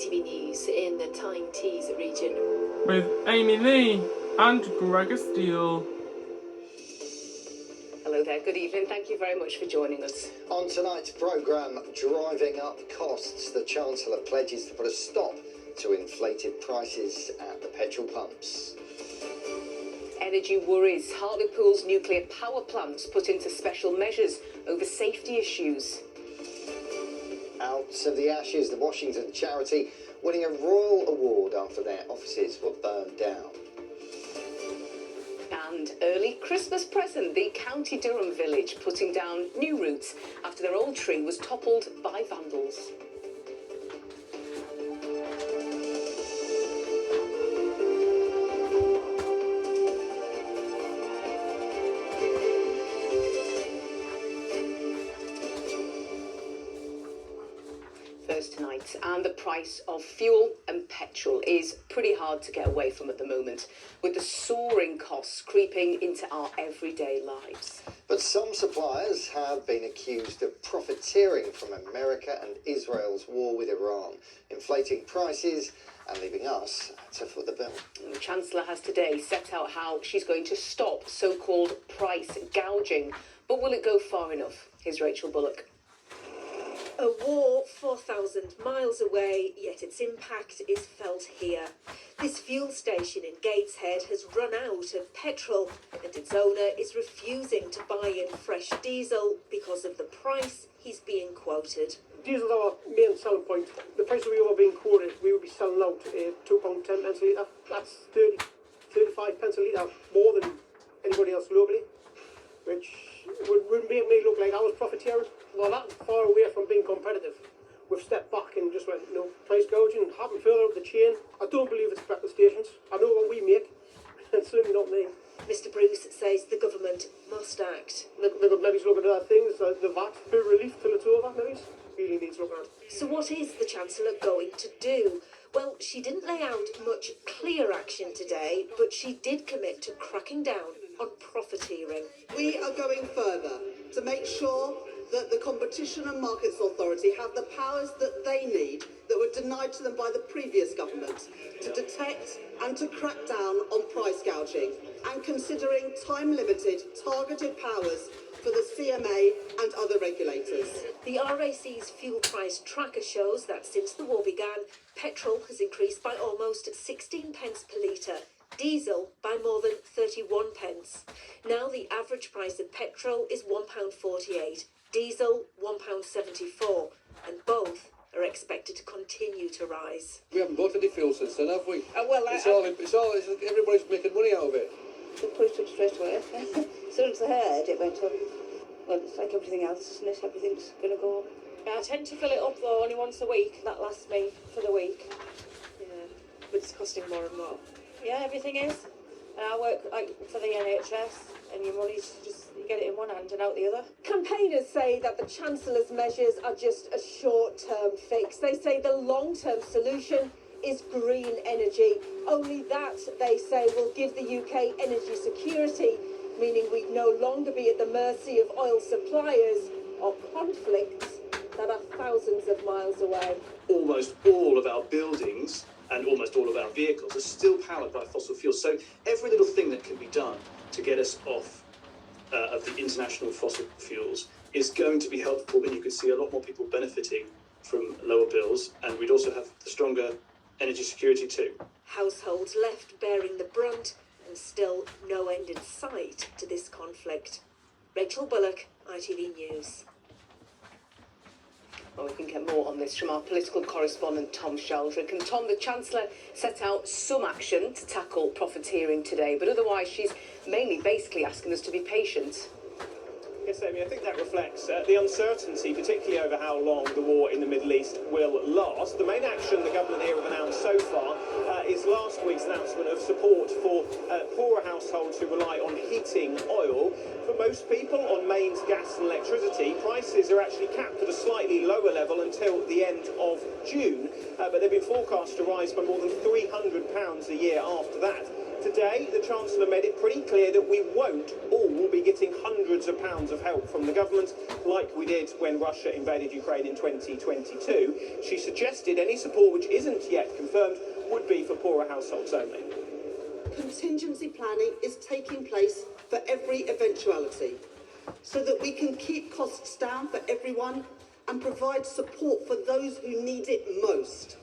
ITV News in the Tyne region. With Amy Lee and Gregg Easteal. Hello there, good evening. Thank you very much for joining us. On tonight's programme, driving up costs. The Chancellor pledges to put a stop to inflated prices at the petrol pumps. Energy worries. Hartlepool's nuclear power plants put into special measures over safety issues. Out of the ashes, the Washington charity winning a Royal Award after their offices were burned down. And early Christmas present, the County Durham village putting down new roots after their old tree was toppled by vandals. Tonight, and the price of fuel and petrol is pretty hard to get away from at the moment, with the soaring costs creeping into our everyday lives. But some suppliers have been accused of profiteering from America and Israel's war with Iran, inflating prices and leaving us to foot the bill. And the Chancellor has today set out how she's going to stop so-called price gouging, but will it go far enough? Here's Rachel Bullock. A war 4,000 miles away, yet its impact is felt here. This fuel station in Gateshead has run out of petrol, and its owner is refusing to buy in fresh diesel because of the price he's being quoted. Diesel's our main selling point. The price we were being quoted, we would be selling out £2.10 a litre. That's 35 pence a litre more than anybody else globally, which would make me look like I was profiteering. Well, that far away from being competitive. We've stepped back and just went, price gouging, happened further up the chain. I don't believe it's petrol stations. I know what we make, and certainly not me. Mr Bruce says the government must act. They could maybe look at other things, the VAT, food relief till it's over, maybe. Really needs looking at. So what is the Chancellor going to do? Well, she didn't lay out much clear action today, but she did commit to cracking down on profiteering. We are going further to make sure that the Competition and Markets Authority have the powers that they need that were denied to them by the previous government to detect and to crack down on price gouging, and considering time-limited, targeted powers for the CMA and other regulators. The RAC's fuel price tracker shows that since the war began, petrol has increased by almost 16 pence per litre, diesel by more than 31 pence. Now the average price of petrol is £1.48, diesel £1.74, and both are expected to continue to rise. We haven't bought any fuel since then, have we? Everybody's making money out of it. They put it up straight away. As soon as I heard it went up. Well, it's like everything else, isn't it? Everything's going to go up. Yeah, I tend to fill it up though, only once a week. That lasts me for the week. Yeah, but it's costing more and more. Yeah, everything is. And I work for the NHS, and your money's just, you get it in one hand and out the other. Campaigners say that the Chancellor's measures are just a short-term fix. They say the long-term solution is green energy. Only that, they say, will give the UK energy security, meaning we'd no longer be at the mercy of oil suppliers or conflicts that are thousands of miles away. Almost all of our buildings and almost all of our vehicles are still powered by fossil fuels. So every little thing that can be done to get us off of the international fossil fuels is going to be helpful, and you could see a lot more people benefiting from lower bills, and we'd also have stronger energy security too. Households left bearing the brunt, and still no end in sight to this conflict. Rachel Bullock, ITV News. Well, we can get more on this from our political correspondent Tom Sheldrick. And Tom, the Chancellor set out some action to tackle profiteering today, but otherwise she's mainly basically asking us to be patient. Yes, Amy, I think that reflects the uncertainty, particularly over how long the war in the Middle East will last. The main action the government here have announced so far is last week's announcement of support for poorer households who rely on heating oil. For most people on mains, gas and electricity, prices are actually capped at a slightly lower level until the end of June, but they've been forecast to rise by more than £300 a year after that. Today, the Chancellor made it pretty clear that we won't all be getting hundreds of pounds of help from the government like we did when Russia invaded Ukraine in 2022. She suggested any support which isn't yet confirmed would be for poorer households only. Contingency planning is taking place for every eventuality so that we can keep costs down for everyone and provide support for those who need it most,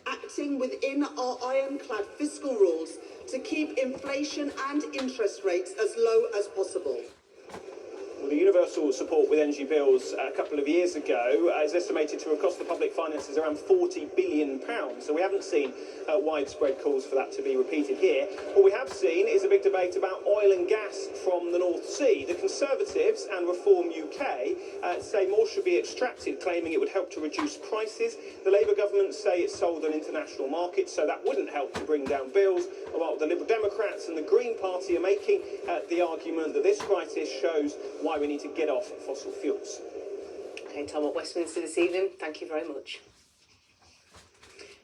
acting within our ironclad fiscal rules to keep inflation and interest rates as low as possible. Well, the universal support with energy bills a couple of years ago is estimated to have cost the public finances around £40 billion. So we haven't seen widespread calls for that to be repeated here. What we have seen is a big debate about oil and gas from the North Sea. The Conservatives and Reform UK say more should be extracted, claiming it would help to reduce prices. The Labour government say it's sold on international markets, so that wouldn't help to bring down bills. While the Liberal Democrats and the Green Party are making the argument that this crisis shows why we need to get off fossil fuels. Okay, Tom at Westminster this evening, thank you very much.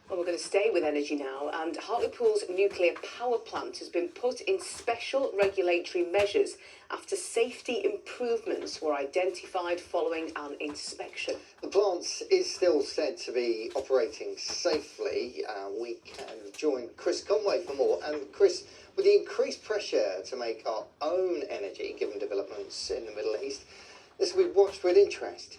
Well, we're going to stay with energy now, and Hartlepool's nuclear power plant has been put in special regulatory measures after safety improvements were identified following an inspection. The plant is still said to be operating safely. We can join Chris Conway for more. And Chris, with the increased pressure to make our own energy, given developments in the Middle East, this will be watched with interest.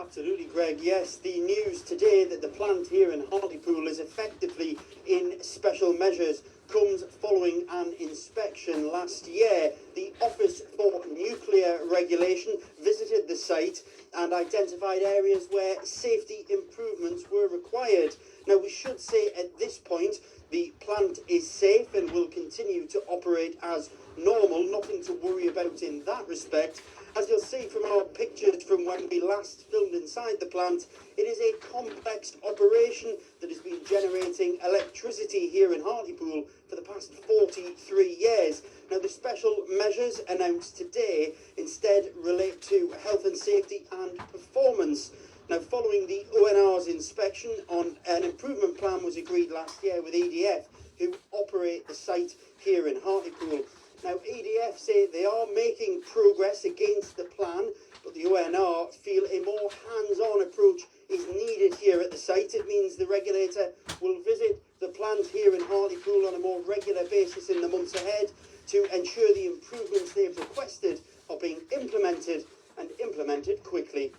Absolutely, Greg. Yes, the news today that the plant here in Hartlepool is effectively in special measures comes following an inspection last year. The Office for Nuclear Regulation visited the site and identified areas where safety improvements were required. Now, we should say at this point the plant is safe and will continue to operate as normal. Nothing to worry about in that respect. As you'll see from our pictures from when we last filmed inside the plant, it is a complex operation that has been generating electricity here in Hartlepool for the past 43 years. Now, the special measures announced today instead relate to health and safety and performance. Now, following the ONR's inspection, on an improvement plan was agreed last year with EDF, who operate the site here in Hartlepool. Now, EDF say they are making progress against the plan, but the ONR feel a more hands-on approach is needed here at the site. It means the regulator will visit the plant here in Hartlepool on a more regular basis in the months ahead to ensure the improvements they've requested are being implemented and implemented quickly.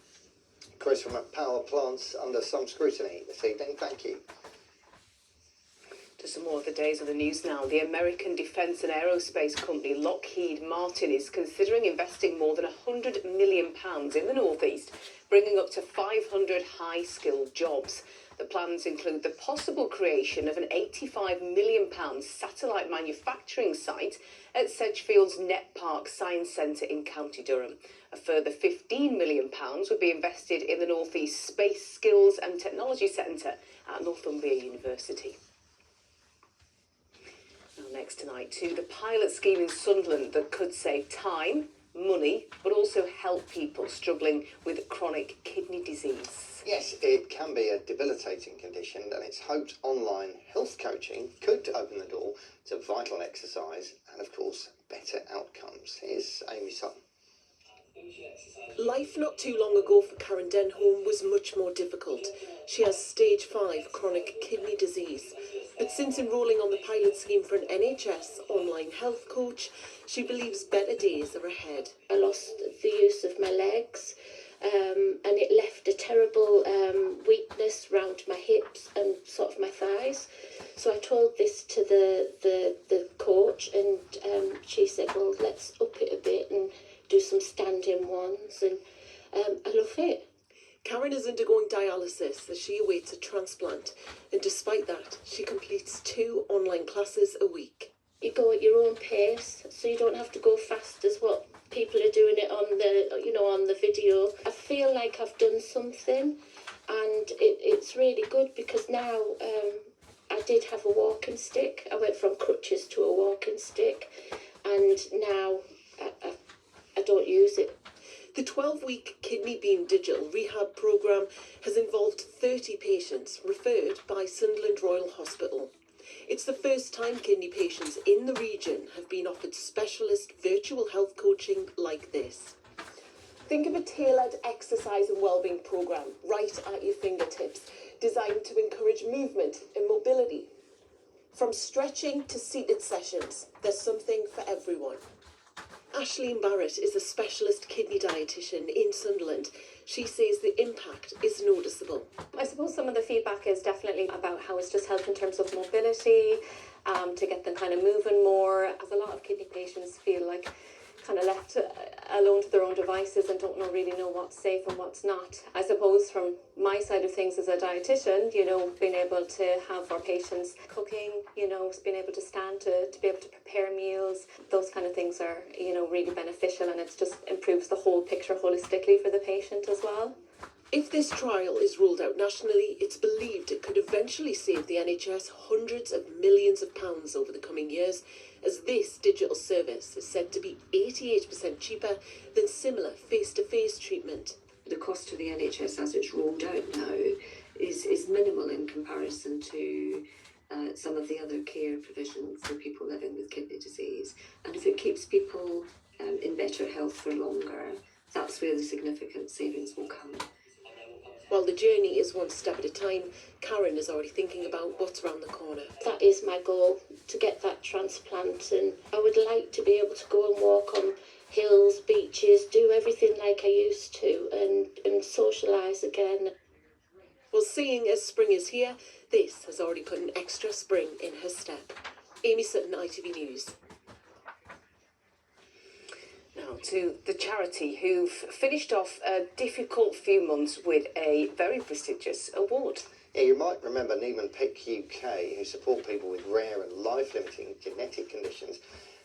Chris, from power plants under some scrutiny this evening, thank you. To some more of the days of the news now. The American defence and aerospace company Lockheed Martin is considering investing more than £100 million in the North East, bringing up to 500 high-skilled jobs. The plans include the possible creation of an £85 million satellite manufacturing site at Sedgefield's Net Park Science Centre in County Durham. A further £15 million would be invested in the North East Space Skills and Technology Centre at Northumbria University. Next tonight to the pilot scheme in Sunderland that could save time, money, but also help people struggling with chronic kidney disease. Yes, it can be a debilitating condition, and it's hoped online health coaching could open the door to vital exercise and, of course, better outcomes. Here's Amy Sutton. Life not too long ago for Karen Denholm was much more difficult. She has stage 5 chronic kidney disease. But since enrolling on the pilot scheme for an NHS online health coach, she believes better days are ahead. I lost the use of my legs and it left a terrible weakness round my hips and sort of my thighs. So I told this to the coach and she said, well, let's up it a bit and do some standing ones, and I love it. Karen is undergoing dialysis as she awaits a transplant, and despite that, she completes 2 online classes a week. You go at your own pace, so you don't have to go fast as what people are doing it on the video. I feel like I've done something, and it's really good because now I did have a walking stick. I went from crutches to a walking stick, and now I don't use it. The 12-week Kidney Beam Digital Rehab programme has involved 30 patients referred by Sunderland Royal Hospital. It's the first time kidney patients in the region have been offered specialist virtual health coaching like this. Think of a tailored exercise and wellbeing programme right at your fingertips, designed to encourage movement and mobility. From stretching to seated sessions, there's something for everyone. Ashleen Barrett is a specialist kidney dietitian in Sunderland. She says the impact is noticeable. I suppose some of the feedback is definitely about how it's just helped in terms of mobility, to get them kind of moving more, as a lot of kidney patients feel like kind of left alone to their own devices and don't really know what's safe and what's not. I suppose from my side of things as a dietitian, you know, being able to have our patients cooking, you know, being able to stand to be able to prepare meals, those kind of things are, you know, really beneficial, and it just improves the whole picture holistically for the patient as well. If this trial is rolled out nationally, it's believed it could eventually save the NHS hundreds of millions of pounds over the coming years, as this digital service is said to be 88% cheaper than similar face-to-face treatment. The cost to the NHS as it's rolled out now is minimal in comparison to some of the other care provisions for people living with kidney disease. And if it keeps people in better health for longer, that's where the significant savings will come. While the journey is one step at a time, Karen is already thinking about what's around the corner. That is my goal, to get that transplant, and I would like to be able to go and walk on hills, beaches, do everything like I used to, and socialise again. Well, seeing as spring is here, this has already put an extra spring in her step. Amy Sutton, ITV News. Now to the charity who've finished off a difficult few months with a very prestigious award. Yeah, you might remember Niemann-Pick UK, who support people with rare and life-limiting genetic conditions,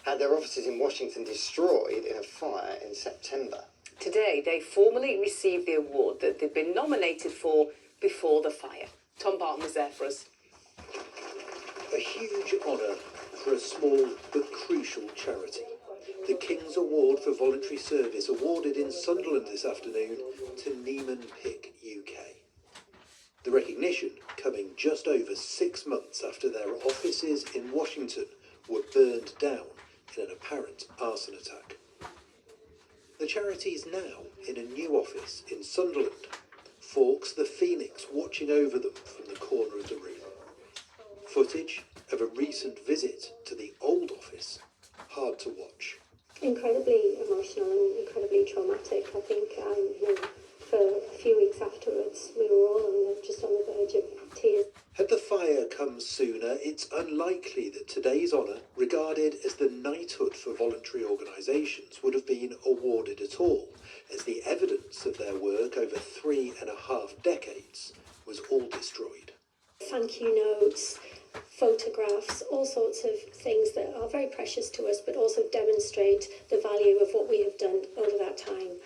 had their offices in Washington destroyed in a fire in September. Today, they formally received the award that they've been nominated for before the fire. Tom Barton was there for us. A huge honour for a small but crucial charity. The King's Award for Voluntary Service awarded in Sunderland this afternoon to Niemann-Pick UK. The recognition coming just over 6 months after their offices in Washington were burned down in an apparent arson attack. The charity is now in a new office in Sunderland, Fawkes the Phoenix watching over them from the corner of the room. Footage of a recent visit to the old office, hard to watch. Incredibly emotional and incredibly traumatic. I think for a few weeks afterwards we were all just on the verge of tears. Had the fire come sooner, it's unlikely that today's honour, regarded as the knighthood for voluntary organisations, would have been awarded at all, as the evidence of their work over 3.5 decades was all destroyed. Thank you notes, photographs, all sorts of things that are very precious to us, but also demonstrate the value of what we have done over that time.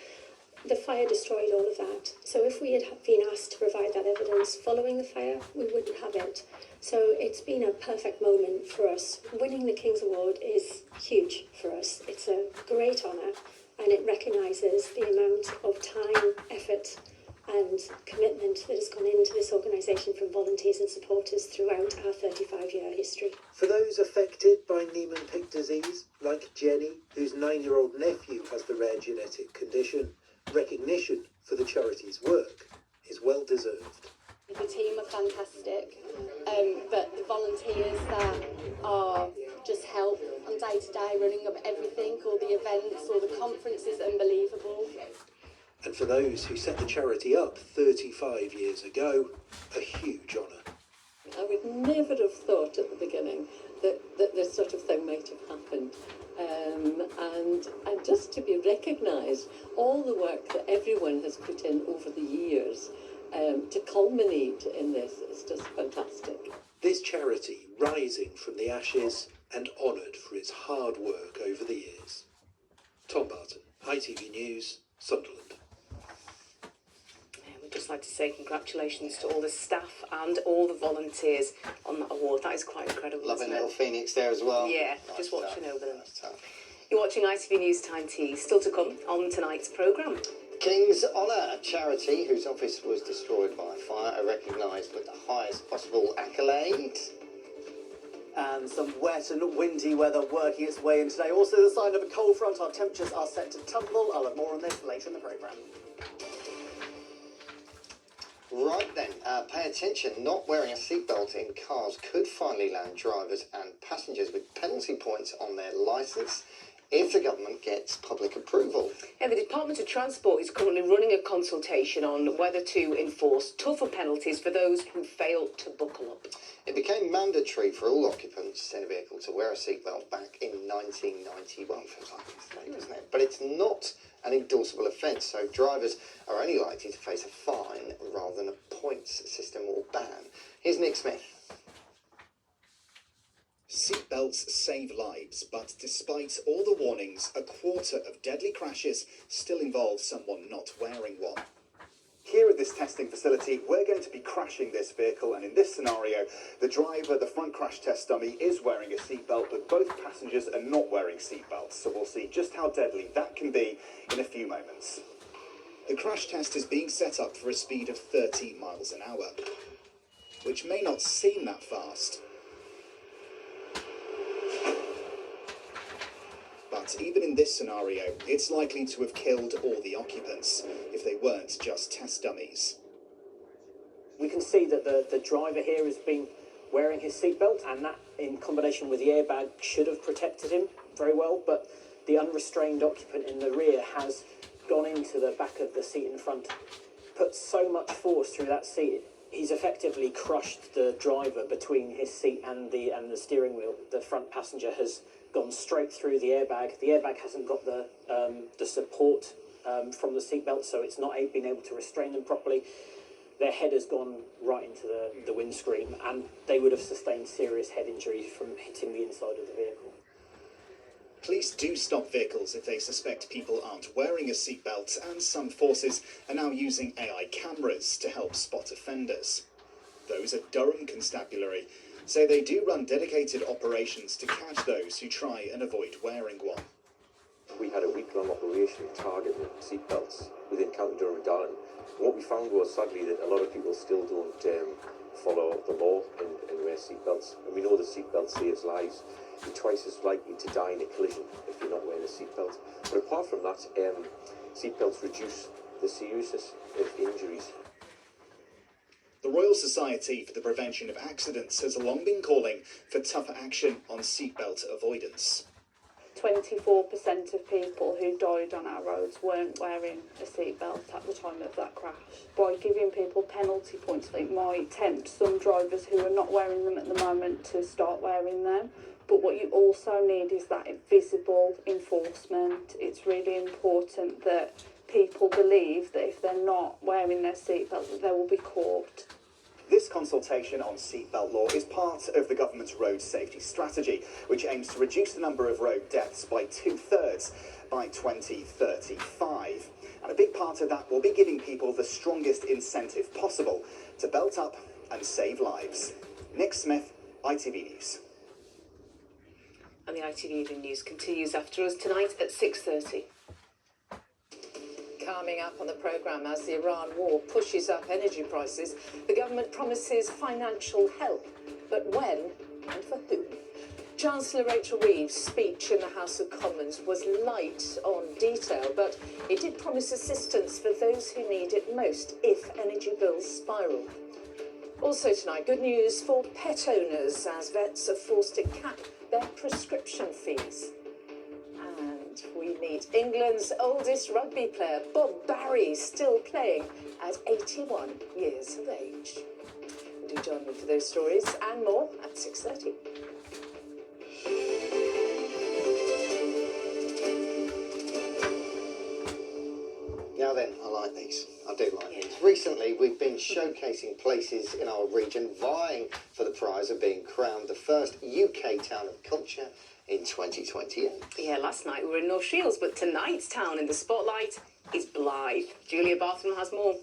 The fire destroyed all of that. So if we had been asked to provide that evidence following the fire, we wouldn't have it. So it's been a perfect moment for us. Winning the King's Award is huge for us. It's a great honour, and it recognises the amount of time, effort and commitment that has gone into this organisation from volunteers and supporters throughout our 35-year history. For those affected by Niemann-Pick disease, like Jenny, whose 9-year-old nephew has the rare genetic condition, recognition for the charity's work is well deserved. The team are fantastic, but the volunteers that are just help on day-to-day running of everything, all the events, all the conferences, unbelievable. And for those who set the charity up 35 years ago, a huge honour. I would never have thought at the beginning that this sort of thing might have happened. And just to be recognised, all the work that everyone has put in over the years to culminate in this is just fantastic. This charity rising from the ashes and honoured for its hard work over the years. Tom Barton, ITV News, Sunderland. I'd just like to say congratulations to all the staff and all the volunteers on that award. That is quite incredible. Loving little Phoenix there as well. Yeah, nice just watching over them. Tough. You're watching ITV News Tyne Tea, still to come on tonight's programme. King's Honour, a charity whose office was destroyed by fire, are recognised with the highest possible accolade. and some wet and windy weather working its way in today. Also the sign of a cold front. Our temperatures are set to tumble. I'll have more on this later in the programme. Right then, pay attention. Not wearing a seatbelt in cars could finally land drivers and passengers with penalty points on their licence if the government gets public approval. Yeah, the Department of Transport is currently running a consultation on whether to enforce tougher penalties for those who fail to buckle up. It became mandatory for all occupants in a vehicle to wear a seatbelt back in 1991. Feels like yesterday, doesn't it? But it's not an endorsable offence, so drivers are only likely to face a fine rather than a points system or ban. Here's Nick Smith. Seatbelts save lives, but despite all the warnings, a quarter of deadly crashes still involve someone not wearing one. Here at this testing facility, we're going to be crashing this vehicle, and in this scenario, the driver, the front crash test dummy, is wearing a seatbelt, but both passengers are not wearing seatbelts, so we'll see just how deadly that can be in a few moments. The crash test is being set up for a speed of 30 miles an hour, which may not seem that fast. But even in this scenario, it's likely to have killed all the occupants if they weren't just test dummies. We can see that the driver here has been wearing his seatbelt, and that, in combination with the airbag, should have protected him very well, but the unrestrained occupant in the rear has gone into the back of the seat in front, put so much force through that seat, he's effectively crushed the driver between his seat and the steering wheel. The front passenger has gone straight through the airbag. The airbag hasn't got the support from the seatbelt, so it's not been able to restrain them properly. Their head has gone right into the windscreen, and they would have sustained serious head injuries from hitting the inside of the vehicle. Police do stop vehicles if they suspect people aren't wearing a seatbelt, and some forces are now using AI cameras to help spot offenders. Those at Durham Constabulary say they do run dedicated operations to catch those who try and avoid wearing one. We had a week-long operation targeting seatbelts within County Durham and Darlington. What we found was, sadly, that a lot of people still don't follow the law and wear seatbelts. And we know that seatbelt saves lives. You're twice as likely to die in a collision if you're not wearing a seatbelt. But apart from that, seatbelts reduce the seriousness of injuries. The Royal Society for the Prevention of Accidents has long been calling for tougher action on seatbelt avoidance. 24% of people who died on our roads weren't wearing a seatbelt at the time of that crash. By giving people penalty points, it might tempt some drivers who are not wearing them at the moment to start wearing them. But what you also need is that visible enforcement. It's really important that people believe that if they're not wearing their seatbelt, that they will be caught. This consultation on seatbelt law is part of the government's road safety strategy, which aims to reduce the number of road deaths by 2/3 by 2035. And a big part of that will be giving people the strongest incentive possible to belt up and save lives. Nick Smith, ITV News. And the ITV Evening News continues after us tonight at 6:30. Coming up on the programme, as the Iran war pushes up energy prices, the government promises financial help. But when and for whom? Chancellor Rachel Reeves' speech in the House of Commons was light on detail, but it did promise assistance for those who need it most if energy bills spiral. Also tonight, good news for pet owners as vets are forced to cap their prescription fees. And we meet England's oldest rugby player, Bob Barry, still playing at 81 years of age. Do join me for those stories and more at 6:30. Now then, I like these. I do like these. Recently, we've been showcasing places in our region vying for the prize of being crowned the first UK town of culture in 2020. Yeah, last night we were in North Shields, but tonight's town in the spotlight is Blythe. Julia Bartham has more.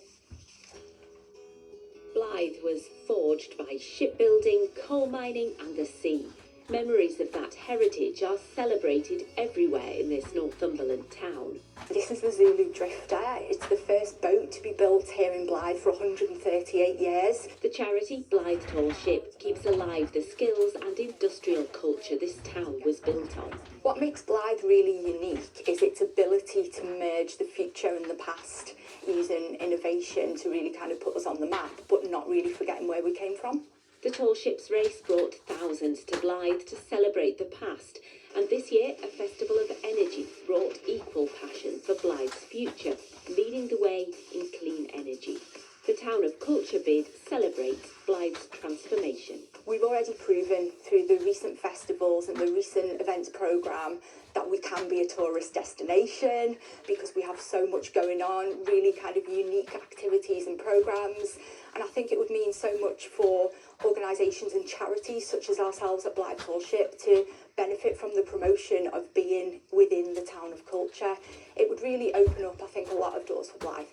Blythe was forged by shipbuilding, coal mining and the sea. Memories of that heritage are celebrated everywhere in this Northumberland town. This is the Zulu Drifter. It's the first boat to be built here in Blythe for 138 years. The charity Blythe Tall Ship keeps alive the skills and industrial culture this town was built on. What makes Blythe really unique is its ability to merge the future and the past, using innovation to really kind of put us on the map, but not really forgetting where we came from. The Tall Ships race brought thousands to Blythe to celebrate the past, and this year a festival of energy brought equal passion for Blythe's future, leading the way in clean energy. The Town of Culture bid celebrates Blythe's transformation. We've already proven through the recent festivals and the recent events programme that we can be a tourist destination because we have so much going on, really kind of unique activities and programmes. And I think it would mean so much for organisations and charities such as ourselves at Blythe Tall Ship to benefit from the promotion of being within the Town of Culture. It would really open up, I think, a lot of doors for Blythe.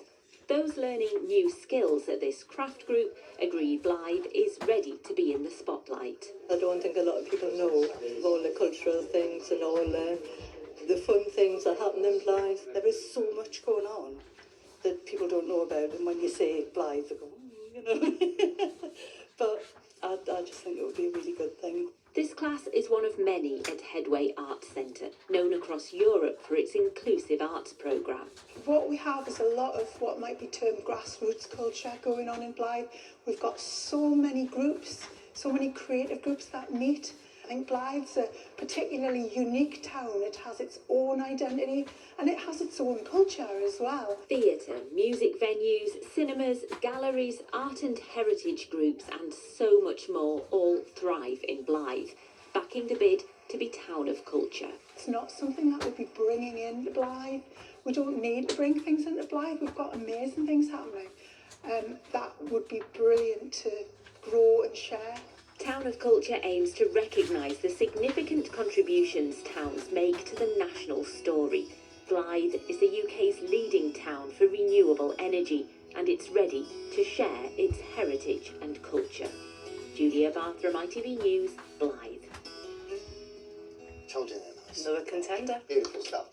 Those learning new skills at this craft group agree Blythe is ready to be in the spotlight. I don't think a lot of people know all the cultural things and all the fun things that happen in Blythe. There is so much going on that people don't know about, and when you say Blythe, they go, you know. But I just think it would be a really good thing. This class is one of many at Headway Arts Centre, known across Europe for its inclusive arts programme. What we have is a lot of what might be termed grassroots culture going on in Blythe. We've got so many groups, so many creative groups that meet. I think Blythe's a particularly unique town. It has its own identity and it has its own culture as well. Theatre, music venues, cinemas, galleries, art and heritage groups and so much more all thrive in Blythe, backing the bid to be Town of Culture. It's not something that we'd be bringing into Blythe. We don't need to bring things into Blythe. We've got amazing things happening. That would be brilliant to grow and share. Town of Culture aims to recognise the significant contributions towns make to the national story. Blythe is the UK's leading town for renewable energy and it's ready to share its heritage and culture. Julia Barthram, ITV News, Blythe. Told you they're nice. Another contender. Beautiful stuff.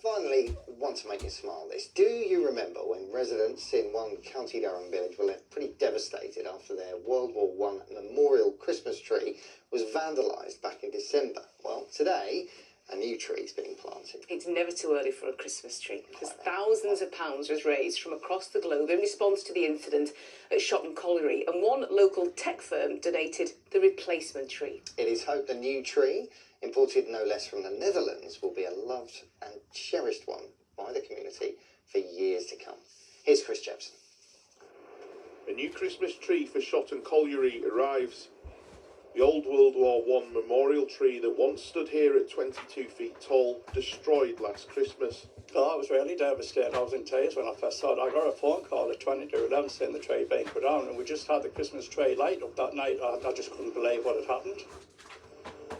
Finally, want to make you smile this. Do you remember when residents in one County Durham village were left pretty devastated after their World War I memorial Christmas tree was vandalised back in December? Well, today, a new tree's being planted. It's never too early for a Christmas tree because thousands of pounds was raised from across the globe in response to the incident at Shotton Colliery, and one local tech firm donated the replacement tree. It is hoped the new tree, imported no less from the Netherlands, will be a loved and cherished one by the community for years to come. Here's Chris Jepson. A new Christmas tree for Shotton Colliery arrives. The old World War I memorial tree that once stood here at 22 feet tall, destroyed last Christmas. Well, I was really devastated. I was in tears when I first saw it. I got a phone call at 22:11 saying the tree being put down, and we just had the Christmas tree light up that night. I just couldn't believe what had happened.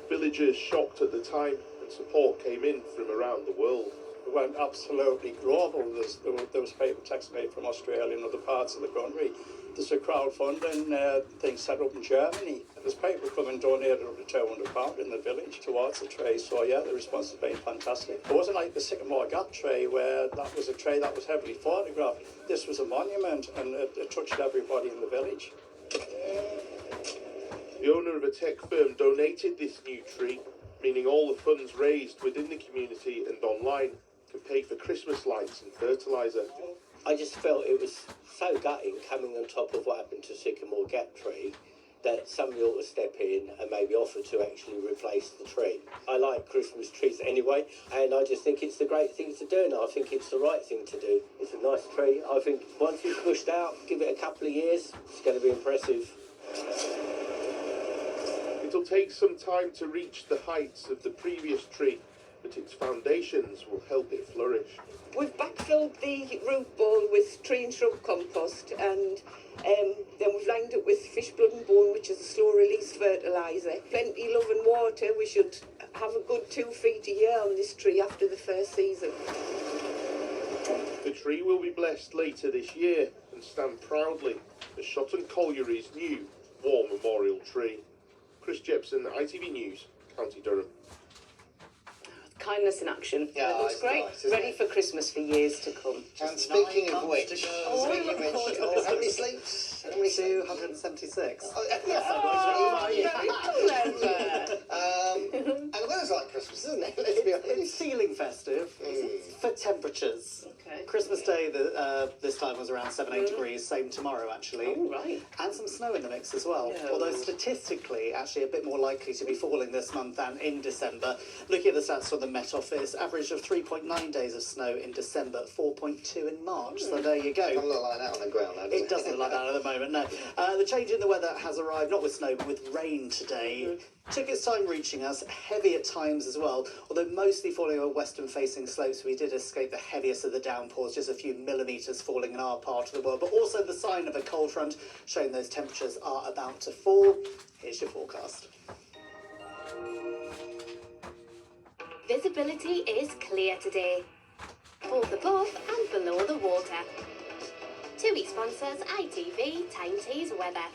Villagers shocked at the time, and support came in from around the world. It went absolutely global. There was people texting me from Australia and other parts of the country. There's a crowdfunding thing set up in Germany. There's people come and donated up to £200 in the village towards the tree. So yeah, the response has been fantastic. It wasn't like the Sycamore Gap tree where that was a tree that was heavily photographed. This was a monument and it touched everybody in the village. The owner of a tech firm donated this new tree, meaning all the funds raised within the community and online can pay for Christmas lights and fertiliser. I just felt it was so gutting coming on top of what happened to Sycamore Gap tree that somebody ought to step in and maybe offer to actually replace the tree. I like Christmas trees anyway, and I just think it's the great thing to do, and I think it's the right thing to do. It's a nice tree. I think once it's pushed out, give it a couple of years, it's going to be impressive. It'll take some time to reach the heights of the previous tree, but its foundations will help it flourish. We've backfilled the root ball with tree and shrub compost, and then we've lined it with fish blood and bone, which is a slow-release fertiliser. Plenty love and water. We should have a good 2 feet a year on this tree after the first season. The tree will be blessed later this year and stand proudly as Shotton Colliery's new war memorial tree. Chris Jepson, ITV News, County Durham. kindness in action. Yeah, It looks it's great. nice, isn't Ready it? for Christmas for years to come. And speaking of which, Oh, how many sleeps? How many 276. Oh, and the weather's like Christmas, isn't it? Let's be honest. It's feeling festive for temperatures. Okay. Christmas Day this time was around 7-8 degrees, same tomorrow actually. Oh, right. And some snow in the mix as well. No. Although statistically, actually a bit more likely to be falling this month than in December. Looking at the stats from the Met Office, average of 3.9 days of snow in December, 4.2 in March. So there you go. Doesn't look like that on the ground, though, does It doesn't look like that at the moment, no. The change in the weather has arrived, not with snow, but with rain today. Took its time reaching us, heavy at times as well, although mostly falling over western-facing slopes. We did escape the heaviest of the downpours, just a few millimetres falling in our part of the world, but also the sign of a cold front showing those temperatures are about to fall. Here's your forecast. Visibility is clear today, both above and below the water. TUI sponsors ITV Tyne weather.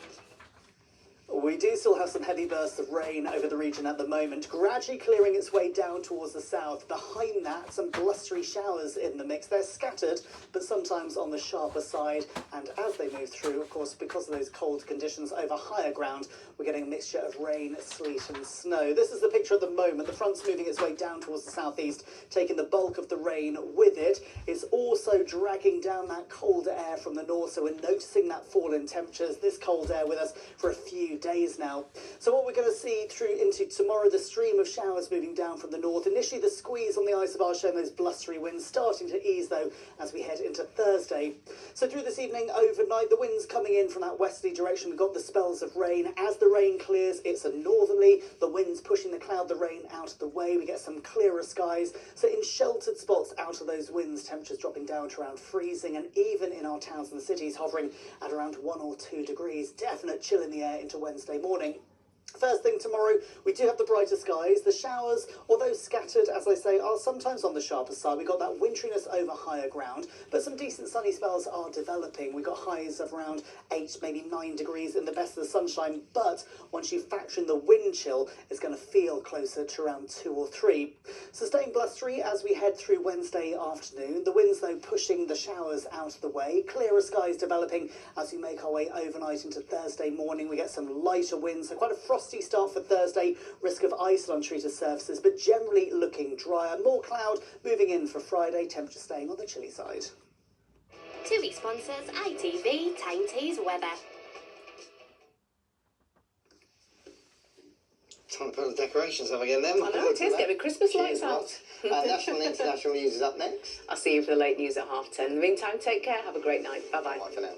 We do still have some heavy bursts of rain over the region at the moment, gradually clearing its way down towards the south. Behind that, some blustery showers in the mix. They're scattered, but sometimes on the sharper side. And as they move through, of course, because of those cold conditions over higher ground, we're getting a mixture of rain, sleet and snow. This is the picture at the moment. The front's moving its way down towards the southeast, taking the bulk of the rain with it. It's also dragging down that cold air from the north, so we're noticing that fall in temperatures. This cold air with us for a few days now. So what we're going to see through into tomorrow, the stream of showers moving down from the north. Initially the squeeze on the isobars showing those blustery winds, starting to ease though as we head into Thursday. So through this evening, overnight, the winds coming in from that westerly direction. We've got the spells of rain. As the rain clears, it's a northerly. The winds pushing the rain out of the way. We get some clearer skies. So in sheltered spots out of those winds, temperatures dropping down to around freezing, and even in our towns and cities hovering at around 1 or 2 degrees. Definite chill in the air into Wednesday morning. First thing tomorrow, we do have the brighter skies. The showers, although scattered, as I say, are sometimes on the sharper side. We've got that winteriness over higher ground, but some decent sunny spells are developing. We've got highs of around 8, maybe 9 degrees in the best of the sunshine, but once you factor in the wind chill, it's going to feel closer to around 2 or 3. Sustained blustery as we head through Wednesday afternoon. The winds, though, pushing the showers out of the way. Clearer skies developing as we make our way overnight into Thursday morning. We get some lighter winds, so quite a frosty start for Thursday, risk of ice on untreated surfaces, but generally looking drier. More cloud moving in for Friday, temperature staying on the chilly side. TUI sponsors ITV Tyne weather. Time to put the decorations up again then. I know, it is. Get the Christmas lights out. National and international news is up next. I'll see you for the late news at 10:30. In the meantime, take care. Have a great night. Bye-bye. Bye for now.